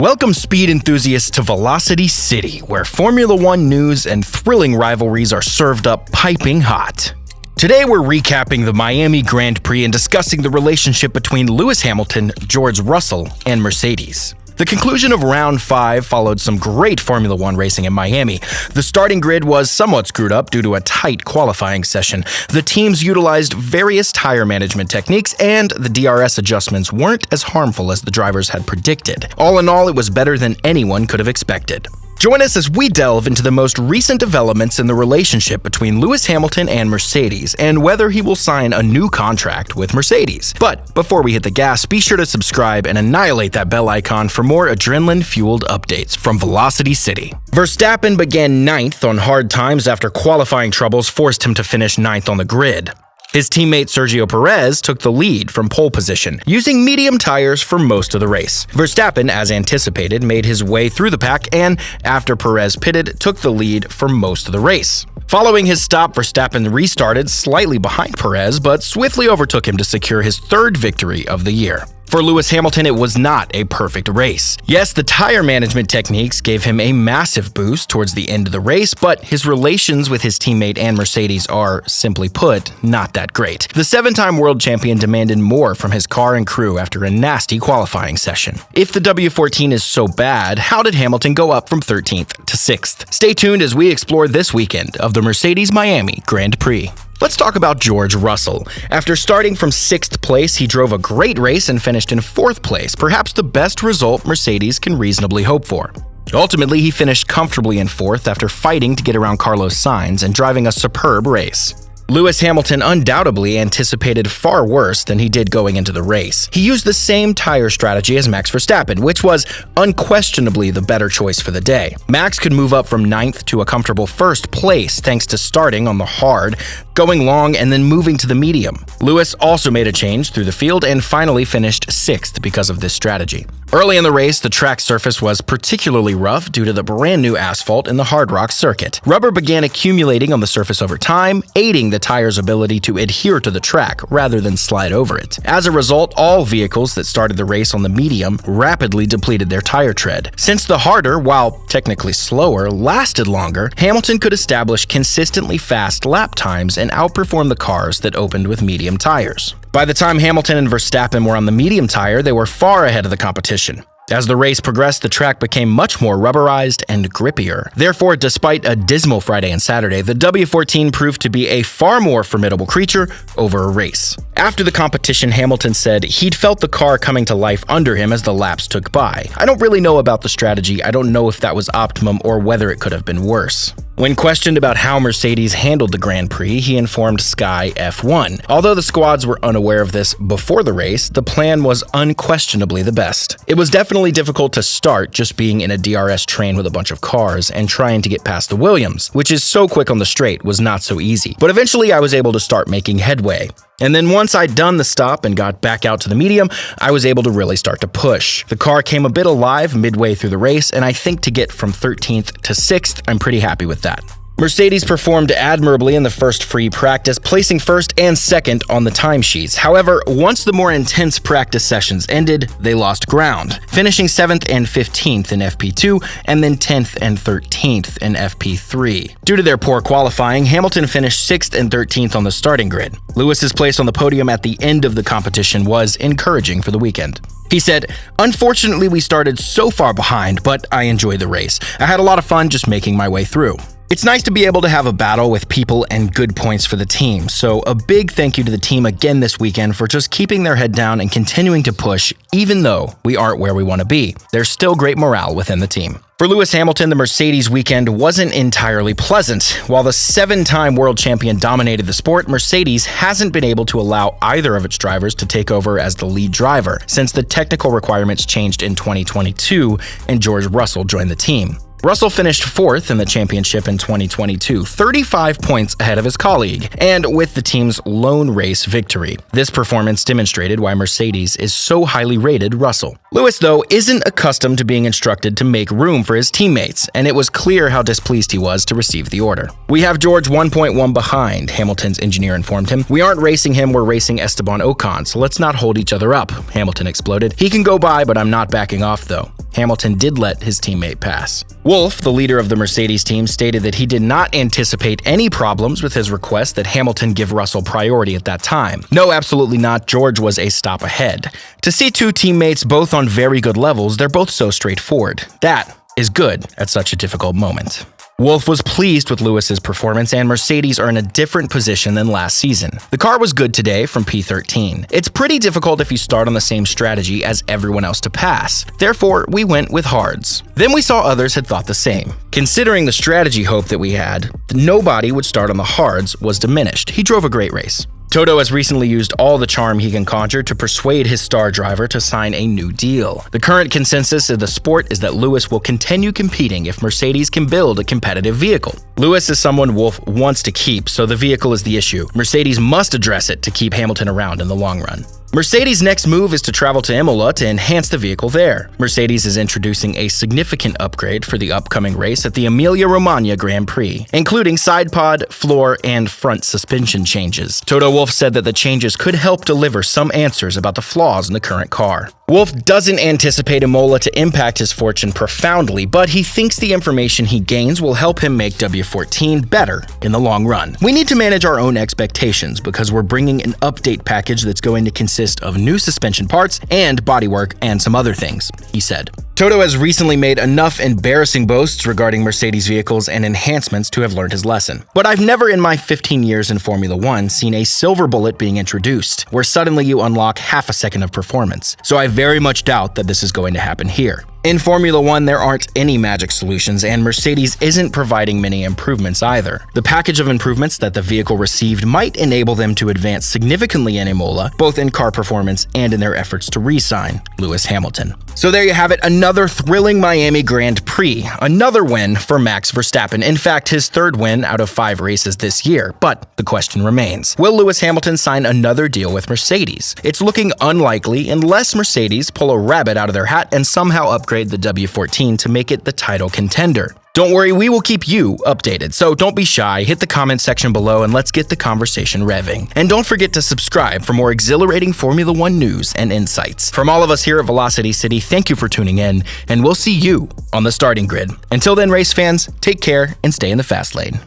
Welcome, speed enthusiasts, to Velocity City, where Formula One news and thrilling rivalries are served up piping hot. Today we're recapping the Miami Grand Prix and discussing the relationship between Lewis Hamilton, George Russell, and Mercedes. The conclusion of Round 5 followed some great Formula One racing in Miami. The starting grid was somewhat screwed up due to a tight qualifying session. The teams utilized various tire management techniques, and the DRS adjustments weren't as harmful as the drivers had predicted. All in all, it was better than anyone could have expected. Join us as we delve into the most recent developments in the relationship between Lewis Hamilton and Mercedes, and whether he will sign a new contract with Mercedes. But before we hit the gas, be sure to subscribe and annihilate that bell icon for more adrenaline-fueled updates from Velocity City. Verstappen began 9th on hard times after qualifying troubles forced him to finish 9th on the grid. His teammate Sergio Perez took the lead from pole position, using medium tires for most of the race. Verstappen, as anticipated, made his way through the pack and, after Perez pitted, took the lead for most of the race. Following his stop, Verstappen restarted slightly behind Perez, but swiftly overtook him to secure his third victory of the year. For Lewis Hamilton, it was not a perfect race. Yes, the tire management techniques gave him a massive boost towards the end of the race, but his relations with his teammate and Mercedes are, simply put, not that great. The 7-time world champion demanded more from his car and crew after a nasty qualifying session. If the W14 is so bad, how did Hamilton go up from 13th to 6th? Stay tuned as we explore this weekend of the Mercedes-Miami Grand Prix. Let's talk about George Russell. After starting from 6th place, he drove a great race and finished in 4th place, perhaps the best result Mercedes can reasonably hope for. Ultimately, he finished comfortably in 4th after fighting to get around Carlos Sainz and driving a superb race. Lewis Hamilton undoubtedly anticipated far worse than he did going into the race. He used the same tire strategy as Max Verstappen, which was unquestionably the better choice for the day. Max could move up from 9th to a comfortable 1st place thanks to starting on the hard, going long, and then moving to the medium. Lewis also made a change through the field and finally finished 6th because of this strategy. Early in the race, the track surface was particularly rough due to the brand new asphalt in the Hard Rock circuit. Rubber began accumulating on the surface over time, aiding the tire's ability to adhere to the track rather than slide over it. As a result, all vehicles that started the race on the medium rapidly depleted their tire tread. Since the harder, while technically slower, lasted longer, Hamilton could establish consistently fast lap times and outperform the cars that opened with medium tires. By the time Hamilton and Verstappen were on the medium tire, they were far ahead of the competition. As the race progressed, the track became much more rubberized and grippier. Therefore, despite a dismal Friday and Saturday, the W14 proved to be a far more formidable creature over a race. After the competition, Hamilton said he'd felt the car coming to life under him as the laps took by. I don't really know about the strategy. I don't know if that was optimum or whether it could have been worse. When questioned about how Mercedes handled the Grand Prix, he informed Sky F1. Although the squads were unaware of this before the race, the plan was unquestionably the best. It was definitely difficult to start just being in a DRS train with a bunch of cars and trying to get past the Williams, which is so quick on the straight was not so easy. But eventually I was able to start making headway. And then once I'd done the stop and got back out to the medium, I was able to really start to push. The car came a bit alive midway through the race, and I think to get from 13th to 6th, I'm pretty happy with that. Mercedes performed admirably in the first free practice, placing 1st and 2nd on the timesheets. However, once the more intense practice sessions ended, they lost ground, finishing 7th and 15th in FP2 and then 10th and 13th in FP3. Due to their poor qualifying, Hamilton finished 6th and 13th on the starting grid. Lewis's place on the podium at the end of the competition was encouraging for the weekend. He said, "Unfortunately, we started so far behind, but I enjoyed the race. I had a lot of fun just making my way through." It's nice to be able to have a battle with people and good points for the team, so a big thank you to the team again this weekend for just keeping their head down and continuing to push, even though we aren't where we want to be. There's still great morale within the team. For Lewis Hamilton, the Mercedes weekend wasn't entirely pleasant. While the 7-time world champion dominated the sport, Mercedes hasn't been able to allow either of its drivers to take over as the lead driver since the technical requirements changed in 2022 and George Russell joined the team. Russell finished 4th in the championship in 2022, 35 points ahead of his colleague, and with the team's lone race victory. This performance demonstrated why Mercedes is so highly rated Russell. Lewis, though, isn't accustomed to being instructed to make room for his teammates, and it was clear how displeased he was to receive the order. "We have George 1.1 behind," Hamilton's engineer informed him. "We aren't racing him, we're racing Esteban Ocon, so let's not hold each other up," Hamilton exploded. "He can go by, but I'm not backing off, though." Hamilton did let his teammate pass. Wolff, the leader of the Mercedes team, stated that he did not anticipate any problems with his request that Hamilton give Russell priority at that time. No, absolutely not. George was a stop ahead. To see two teammates both on very good levels, they're both so straightforward. That is good at such a difficult moment. Wolff was pleased with Lewis's performance, and Mercedes are in a different position than last season. The car was good today from P13. It's pretty difficult if you start on the same strategy as everyone else to pass. Therefore, we went with hards. Then we saw others had thought the same. Considering the strategy hope that we had, nobody would start on the hards was diminished. He drove a great race. Toto has recently used all the charm he can conjure to persuade his star driver to sign a new deal. The current consensus of the sport is that Lewis will continue competing if Mercedes can build a competitive vehicle. Lewis is someone Wolff wants to keep, so the vehicle is the issue. Mercedes must address it to keep Hamilton around in the long run. Mercedes' next move is to travel to Imola to enhance the vehicle there. Mercedes is introducing a significant upgrade for the upcoming race at the Emilia-Romagna Grand Prix, including side pod, floor, and front suspension changes. Toto Wolff said that the changes could help deliver some answers about the flaws in the current car. Wolff doesn't anticipate Imola to impact his fortune profoundly, but he thinks the information he gains will help him make W14 better in the long run. We need to manage our own expectations because we're bringing an update package that's going to consist of new suspension parts and bodywork and some other things, he said. Toto has recently made enough embarrassing boasts regarding Mercedes vehicles and enhancements to have learned his lesson. But I've never in my 15 years in Formula One seen a silver bullet being introduced, where suddenly you unlock half a second of performance. So I very much doubt that this is going to happen here. In Formula One, there aren't any magic solutions, and Mercedes isn't providing many improvements either. The package of improvements that the vehicle received might enable them to advance significantly in Imola, both in car performance and in their efforts to re-sign Lewis Hamilton. So there you have it, another thrilling Miami Grand Prix, another win for Max Verstappen. In fact, his third win out of 5 races this year. But the question remains, will Lewis Hamilton sign another deal with Mercedes? It's looking unlikely unless Mercedes pull a rabbit out of their hat and somehow upgrade the W14 to make it the title contender. Don't worry, we will keep you updated, so don't be shy, hit the comment section below and let's get the conversation revving. And don't forget to subscribe for more exhilarating Formula One news and insights. From all of us here at Velocity City, thank you for tuning in, and we'll see you on the starting grid. Until then, race fans, take care and stay in the fast lane.